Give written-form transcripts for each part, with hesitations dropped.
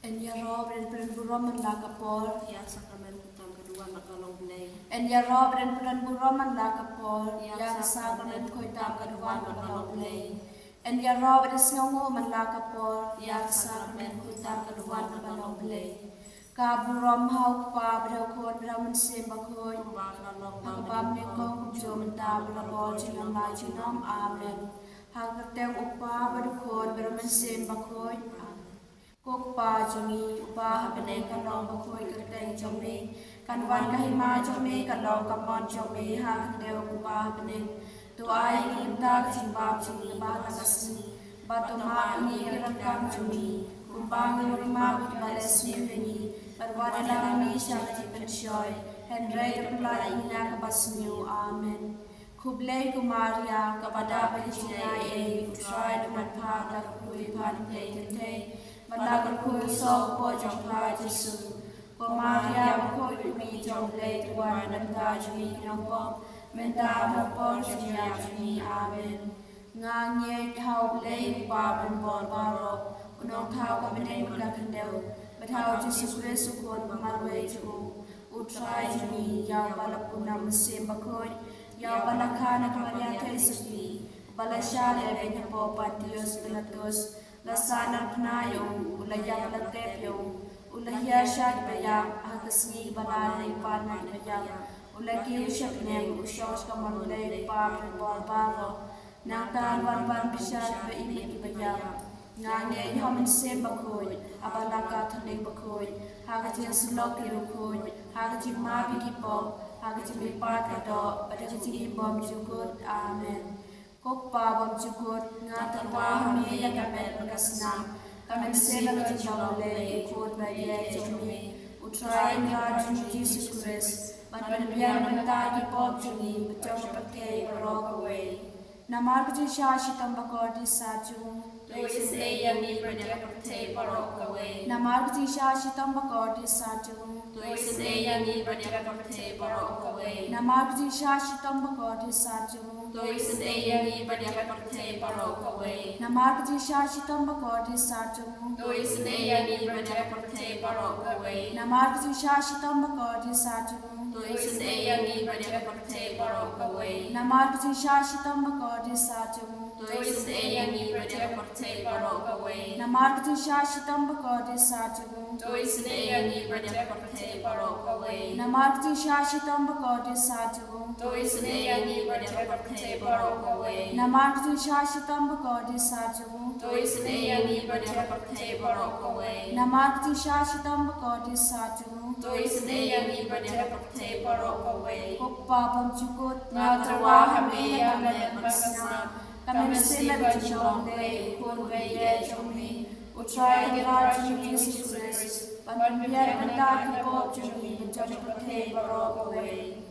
En ya rob dan buroman la kapor. Ya sakramen utang kedua nakalong blei. En ya rob dan buroman la kapor. Ya sakramen koitam kedua nakalong blei. En ya rob dan sngongo man la kapor. Ya sakramen koitam kedua nakalong blei. Ka burom hau pa brau kon brau men sem bakoi. Pam ne kong jom ta brau jinam la jinam amen. Hagteng upa brau kon brau men sem bakoi. Kok pa jami upa habene kalong bakoi kerteng jami kan wan kahima jami kalong kamon jami hagteng upa habene tu ai lim ta jimbab jami ba kasni batu ma ni rakam jami kumbang rima balesi ni barwada lami syati penshoy Henry reply ina kabasniu amen Kublai kumaria kepada Jingisynei-blei utrai dengan pada kui pan play tentei Manakan kui so po jong pa Jesu Kumaria bakoi kumi jong play tuan dan ta jumi kinopom Menta hapon jumia jumi amen Nganye hau play pa penbon barok Unong tau kabinai mengakandau Betau Jesu Kristu kon pemarwai juu Utrai jumi yang balapuna mesin bakoi Yang balakana kemaria tesupi Balasya lebih po patios pelatos Lasana penayo Ulaya pelatepyo Ulaya syad bayam Hakasni balai panai bayam Ulaki usyak neng Usyos kamarulay pa Barbaro Nangtan wan bisyad Baimik bayam Ngane yaman sem bakoi Abalaka thaling bakoi Hakatin sulok kirukoi Hakatin mabi kipo Hakatin bipat kato Hakatin ibom jukut amen Kokpa bom jukut Ngatan wahami yang kamen kasnam Kamen sem hakatin jomle Ikut baye jomle Utrai rajun Jesus Christ Ban biar mentagi pop juni Betul pakai berok away Namar kecil syashitam bakor di sajung Tuisne yang ni berjaya percaya barok away. Namar kecil syashitam bakor di sajung Tuisne yang ni berjaya percaya barok away. Namar kecil syashitam bakor di sajung Tuisne yang ni berjaya percaya barok away. Namar kecil syashitam bakor di sajung Tuisne yang ni berjaya percaya barok away. Namar kecil syashitam bakor di sajung Tuisne yang ni berjaya percaya barok away. Namar kecil syashitam bakor di sajung Tuisne yang ni berjaya percaya barok away. Namar kecil syashitam bakor di sajung Tuisne yang ni berjaya percaya barok away. Namar kecil syashitam bakor di sajung Tuisne yang ni berjaya percaya barok away. Namar kecil syashitam bakor di sajung Tuisne yang ni berjaya percaya barok away. Namar kecil syashitam bakor di sajung Tuisne yang ni berjaya percaya barok away. Kokpa bom jukut Ngaterwa hami yang kamen bersama Kamen sila berjomle Kun baye jomle Utrai rajun Jesus Christ Ban biar mentaki pop jomle Berjaya percaya barok away.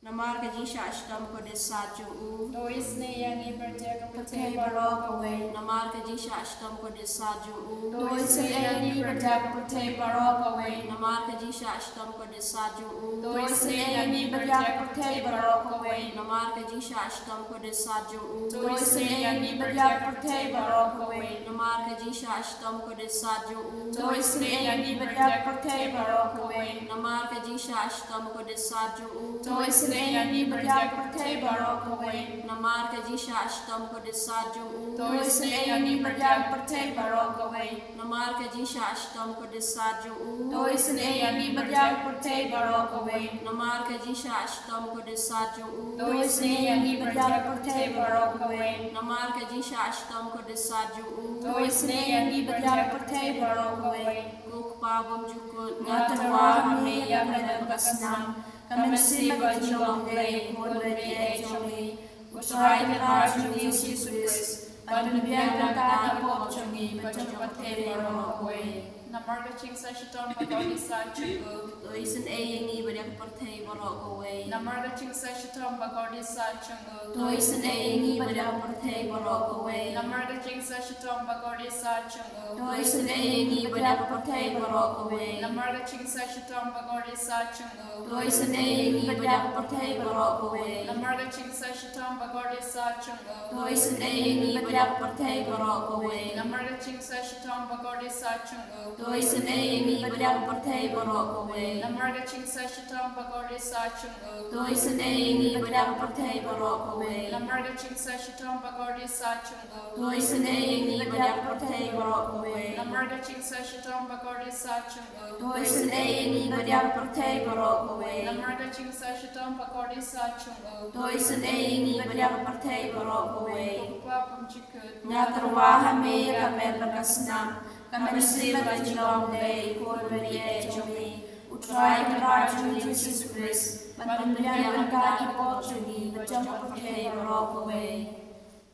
Namar kaji syashtam kode saju u. Tuisne yang ni berjaga Percaya percaya barok away Namar kaji syashtam kode saju u. Tuisne yang ni berjaga percaya barok away. Namar kaji syashtam kode saju u. Tuisne yang ni berjaga percaya barok away. Namar kaji syashtam kode saju u. Tuisne yang ni berjaga percaya barok away. Namar kaji syashtam kode saju u. Tuisne yang ni berjaga percaya barok away. Namar kaji syashtam kode saju u. Tuisne yang ni berjaga percaya barok away. Namar kaji syashtam kode saju u. Tuisne yang ni berjaga percaya barok away. Namar kaji syashtam kode saju u. Tuisne yang ni berjaga percaya barok away. Namar kaji syashtam kode saju u. Tuisne yang ni berjaga percaya barok away. Namar kaji syashtam kode saju u. Tuisne yang ni berjaga percaya barok away. Kokpa bom jukut Ngaterwa hami yang kamen bersama Kamen sila berjomle Kun baye jomle Utrai rajun Jesus Christ Ban biar mentaki pop jomle Berjaya percaya barok away. Namar kecing sa shitom bagodi sa chungu. Tuisne yang ni berjaya percaya barok away. Namar kecing sa shitom bagodi sa chungu. Tuisne yang ni berjaya percaya barok away. Namar kecing sa shitom bagodi sa chungu. Tuisne yang ni berjaya percaya barok away. Namar kecing sa shitom bagodi sa chungu. Tuisne yang ni berjaya percaya barok away. Namar kecing sa shitom bagodi sa chungu. Tuisne yang ni berjaya percaya barok away. Namar kecing sa shitom bagodi sa chungu. Toi sen ei ni badiak perthei borok kowe. Namarga chingsa shitam bagori sa chung u. Toi sen ei ni badiak perthei borok kowe. Namarga chingsa shitam bagori sa chung u. Toi sen ei ni badiak perthei borok kowe. Namarga chingsa shitam bagori sa chung u. Toi sen ei ni badiak perthei borok kowe. Namarga chingsa shitam bagori sa chung u. Toi sen ei ni badiak perthei borok kowe. Pagpa pamchikut. Ngaterwa hame kamen berkasnam. Kamen sila bajilong lei kon berie chomi. Utrai kerajaan Yesus Kristus. Panpembian berkaki pop chuni. Macam perthei borok kowe.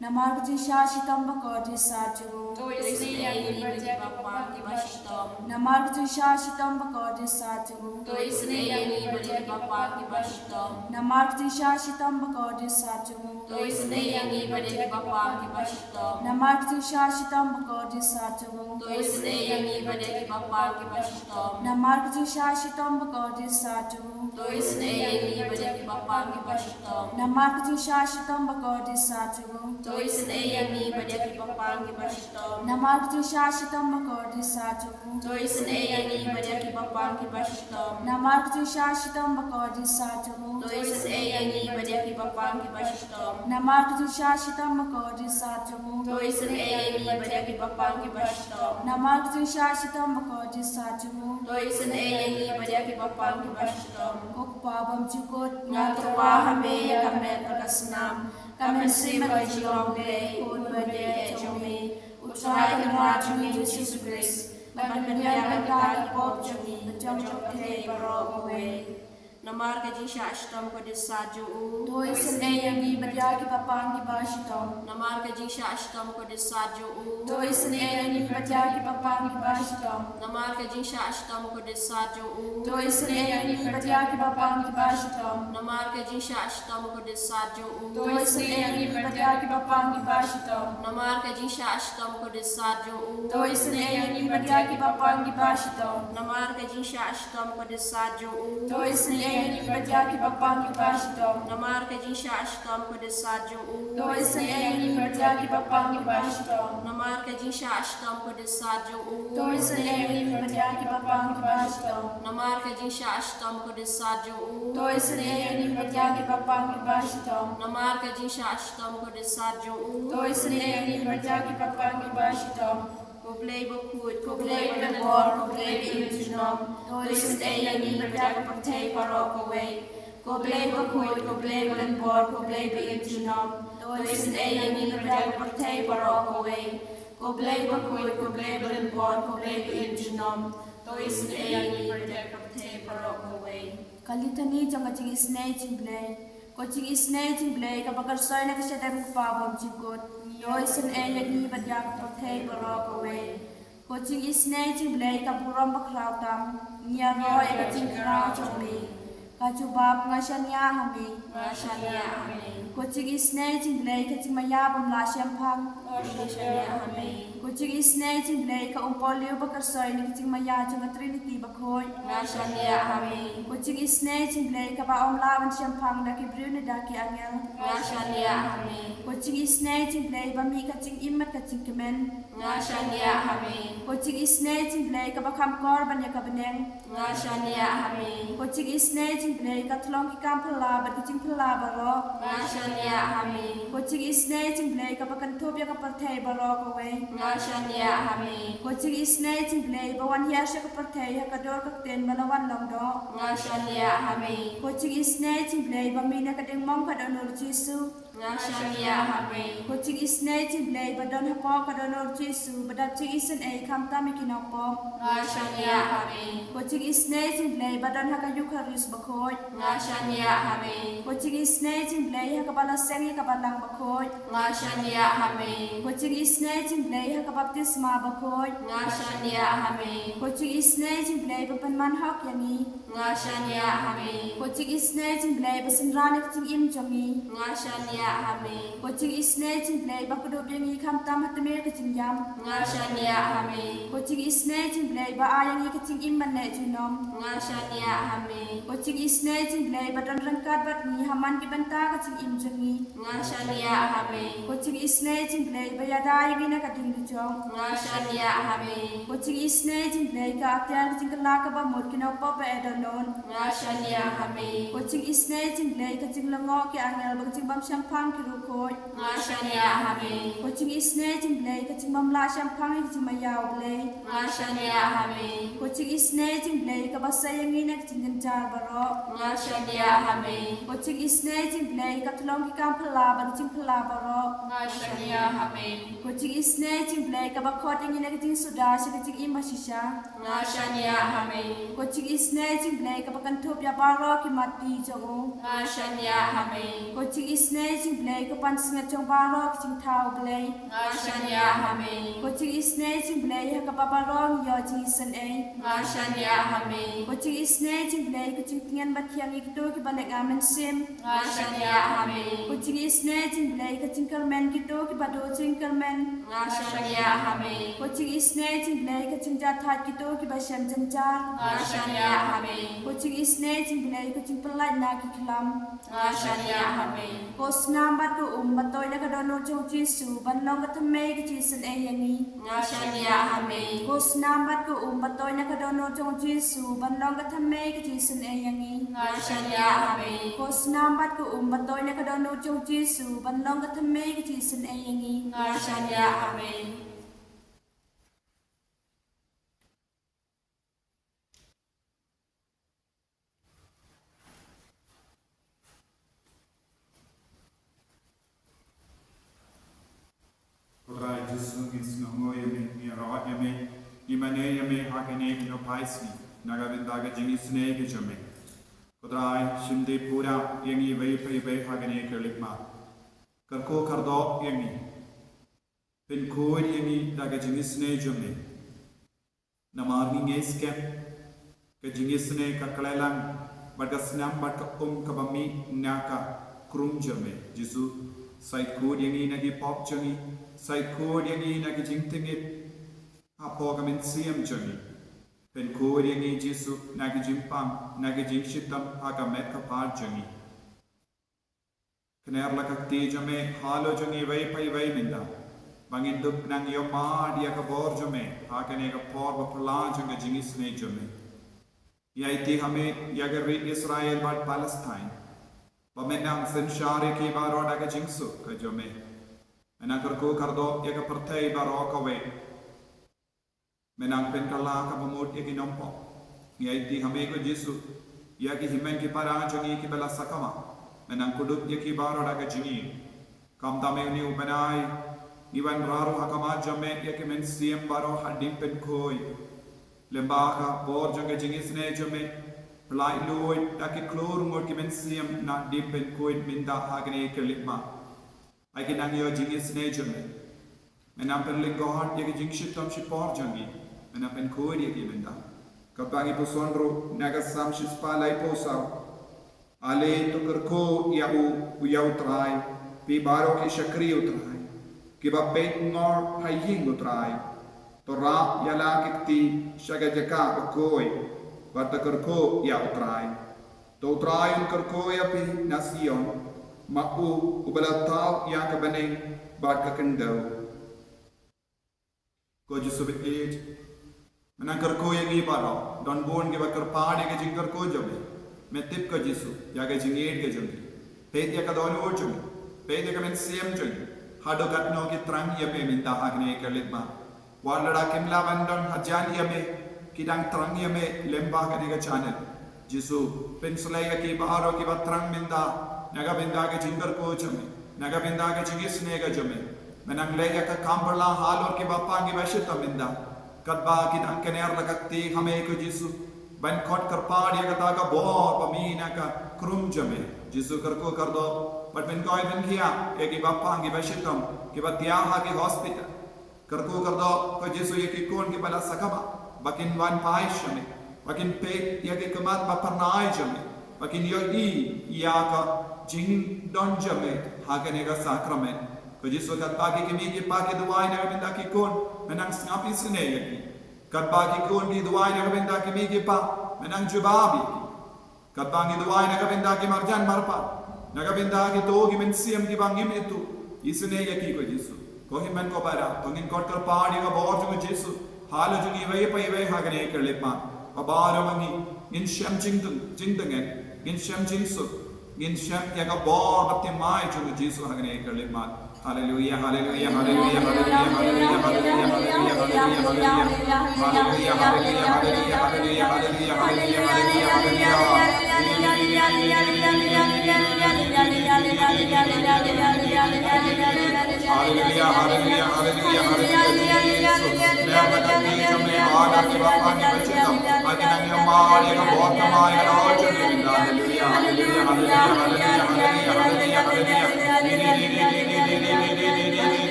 Namar jisha shitam bakodi saju. Toi sen ei ni badiak Bapa ki bashitam. Namar jisha shitam bakodi saju. Toi sen ei ni badiak Bapa ki bashitam. Namar jisha shitam bakodi saju. Toi sen ei ni badiak Bapa ki bashitam. Namar jisha shitam bakodi saju. Toi sen ei ni badiak Bapa ki bashitam. Namar jisha shitam bakodi saju. Toi sen ei ni badiak Bapa ki bashitam. Namar jisha shitam bakodi saju. Toi sen ei ni badiak Bapa ki bashitam. Namar jisha shitam bakodi saju. Toi sen ei ni badiak Bapa ki bashitam. Namar jisha shitam bakodi saju. Toi sen ei ni badiak Bapa ki bashitam. Namar jisha shitam bakodi saju. Toi sen ei ni badiak Bapa ki bashitam. Namar jisha shitam bakodi saju. Toi sen ei ni badiak Bapa ki bashitam. Kokpabam jukut Ngaterwa hame kamen berkasnam. Kamen sila bajilong lei kon berie chomi. Utrai kerajaan Yesus Kristus. Panpembian berkaki pop chuni. Macam perthei borok kowe. Namar ka jisha ashtam ko disaju u. Toi sen ei ni badiaki papang ki bashitam. Namar ka jisha ashtam ko disaju u. Toi sen ei ni badiaki papang ki bashitam. Namar ka jisha ashtam ko disaju u. Toi sen ei ni badiaki papang ki bashitam. Namar ka jisha ashtam ko disaju u. Toi sen ei ni badiaki papang ki bashitam. Namar ka jisha ashtam ko disaju u. Toi sen ei ni badiaki papang ki bashitam. Namar ka jisha ashtam ko disaju u. Toi sen ei ni badiaki papang ki bashitam. Namar ka jisha ashtam ko disaju u. Toi sen ei ni badiaki papang ki bashitam. Namar ka jisha ashtam ko disaju u. Toi sen ei ni badiaki papang ki bashitam. Namar ka jisha ashtam ko disaju u. Toi sen ei ni badiaki papang ki bashitam. Namar ka jisha ashtam ko disaju u. Toi sen ei ni badiaki papang ki bashitam. Koblei bukut, koblei berbor, koblei biinjunom. Toi sen ei ni badiak perthei borok kowe. Koblei bukut, koblei berbor, koblei biinjunom. Toi sen ei ni badiak perthei borok kowe. Koblei bukut, koblei berbor, koblei biinjunom. Toi sen ei ni badiak perthei borok kowe. Kalitani janga Jingisynei-blei. Ko Jingisynei-blei ka bakar soy na kasyadam kupabam jikot. Toi sen ei ni badiak perthei borok kowe. Ko Jingisynei-blei ka buram bakraw tam. Nia roy ka jingkraw chomi. Ka jubab nga shanya hami. Rashania hame. Ko Jingisynei-blei ka jingmayabam la syampang. Rashania hame. Ko Jingisynei-blei ka umpoliw bakar soy na jingmaya janga Trinity bakhoy. Rashania hame. Ko Jingisynei-blei ka baom lawan syampang na kibriw na daki angel. Rashania hame. Ko Jingisynei-blei ba mi ka jing imat ka jing kemen. Rashania hame. Ko Jingisynei-blei ka bakam korban ya ka beneng. Rashania hame. Ko Jingisynei-blei ka tlong ki kam phala ba ki jing phala ba ro. Rashania hame. Ko Jingisynei-blei ka bakan thop ya ka perthei ba ro ko we. Rashania hame. Ko Jingisynei-blei ba wan hiya sya ka perthei ha ka dor ka ten ba lawan long do. Rashania hame. Ko Jingisynei-blei ba mi na ka ding mong ka donor Jesu. Rashania hame. Ko Jingisynei-blei ba don ha po ka donor Jesu ba da Jingisynei kam ta mi kinok po. Rashania hame. Ko Jingisynei-blei ba don ha ka Eucharist ba khoy. Rashania hame. Ko Jingisynei-blei ha ka bala sengi ka balang ba khoy. Rashania hame. Ko Jingisynei-blei ha ka baptisma ba khoy. Rashania hame. Ko Jingisynei-blei ba panman hak yani. Rashania hame. Ko Jingisynei-blei ba sinranik jing im jongi. Rashania Ngashania hame. Kucing isne jinglei ba kudu yang ikam tamat temir kucing yam. Ngashania hame. Kucing isne jinglei ba ayang kucing iman ne junom. Ngashania hame. Kucing isne jinglei ba dan rengkat bat ni haman ki benta kucing im jengi. Ngashania hame. Kucing isne jinglei ba yada yang ina kading dujong. Ngashania hame. Kucing isne jinglei ka atyar kucing kelaka ba mut kina pa ba edonon. Ngashania hame. Kucing isne jinglei kucing lengo ki angel ba kucing bam syampang ki rukoi. Ngashania hame. Kucing isne jinglei kucing bam la syampang kucing mayau blei. Ngashania hame. Kucing isne jinglei ka basa yang ina kucing gencar baro. Ngashania hame. Kucing isne jinglei ka tulong ki kam pela ba kucing pela baro. Ngashania hame. Kucing isne jinglei ka bakot yang ina kucing sudah si kucing ima shisha. Ngashania hame. Kucing isne jinglei ka bakan tup ya baro ki mati jongo. Ngashania hame. Kucing isne jinglei ka pan singa jong baro kucing tau blei. Ngashania hame. Kucing isne jinglei ha ka babarong yo Jingisynei. Ngashania hame. Kucing isne jinglei kucing tingan batiang itu ki balik amen sim. Ngashania hame. Kucing isne jinglei kucing kermen gitu ki bado cing kermen. Ngashania hame. Kucing isne jinglei kucing jathat gitu ki basyam jenjar. Ngashania hame. Kucing isne jinglei kucing pelai na ki kelam. Ngashania hame. Kos nambat ku batoi na kadono jong Jisu banlong katamay ki Jingisynei yangi. Ngashania hame. Kos nambat ku batoi na kadono jong Jisu banlong katamay ki Jingisynei yangi. Ngashania hame. Kos nambat ku batoi na kadono jong Jisu banlong katamay ki Jingisynei yangi. Ngashania hame. Kodrai Jesu insnongo yame mira yame imane yame hakene no paisni nagavindaga Jingisynei ke jame. Kodrai shimde pura yangi vai pai hakene kelikma. Karko kardo yangi. Pen koi yangi daga Jingisynei jame. Namarni ngeskem ke Jingisynei ka kalelang bagasnam bat kabami naka krum jame. Jesu sai kod yangi nagi pop jangi. Sai kod yangi nagi jingtingit apo gamin siam jangi. Pen kod yangi Jesu nagi jimpam nagi jingshitam agamet kapar jangi. Kener lakak te jame halo jangi vai pai vai minda. Bangin dup nang yo ma dia kabor jame hakane ka por bapala janga Jingisynei jame. Yaiti hame yagari Israel bat Palestine. Bamenang senshare ki baro daga jingsu ka jame. Menangkarku kardo ya ka pertai baro ka we. Menang pen kala ka bamut ya ki nompo. Yaiti hame ko Jesu ya ki himen ki para jangi ki bela sakama. Menang kudup ya ki baro daga jingi. Kam tame ni upenai niwan raru hakama jame ya ki men siem baro hadim pen koi. Lembaka bor janga Jingisynei jame. Pelai loid taki klor ngor ki men siem na dim pen koi minda hagane kelikma. Ai ki nang yo Jingisynei jame. Menang pen linggohan ya ki jingshitam shipor jangi. Menang pen koi ya ki minda. Kabangi pusonro nagasam shispalai posau. Ale tukerko yau trai. Pi baro ki shakri utrai. Ki bapet ngor haying utrai. Tora yala kikti shagajaka ukoi. Batakerko ya utrai. To utrai kerko ya pi nasion. Ma'u ubalatau ya kabaneng bat kakendau. Ko Jesu bit menangkar ko yang ibaro don bon ke bakar pahade ke jingkar ko jabe metip ka Jesu ya ke jinged ke jabe ped ya ka don o jabe ped ya ka men siem jabe hado gatno ki trang ya pe minta hagne ke letma walada kimla bandon hajan ya me kidang trang ya me lemba ka diga channel Jesu penslai ya ki baharo ki batrang minta naga binda ke jingkar ko jabe naga binda ke Jingisynei ke jabe menang le ya ka kamperla halor ki bapa ki bashita minda Kadba kitang kener lakakti hame ko Jesu ban khot karpad ya kata ka bor pamina ka krum jame Jesu karko kardo but ben koi ben kia e ki bappa ki bashitam ki batya ha ki hospital karko kardo ko Jesu ye ki kon ki bala sakaba bakin wan pai shame bakin pe ya ki kamat baparnai jame Bakin yo iya ka jing don jame hakane ka sakrament. Ko Yesus kat pagi kimi ki pagi duai na kabinda ki kun menang ngapi sene yaki. Kat pagi kun ki duai na kabinda kimi ki pa menang jubabi. Kat pagi duai na kabinda ki marjan marpa. Na kabinda ki to ki men siam ki bangim itu. Isene yaki ko Yesus. Ko himan ko para tongin kot kar paadi ka borju ko Yesus. Halo jungi vai pai vai hakane ka lepa. Abaro mangi in sham jingdungen in sham jingsuk in sham yaga bor bapti mai jungi Yesus hakane ka lepa. Hallelujah, hallelujah, hallelujah, hallelujah, hallelujah, hallelujah, hallelujah,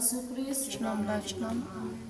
Jesus Christ. Shalom, love, shalom.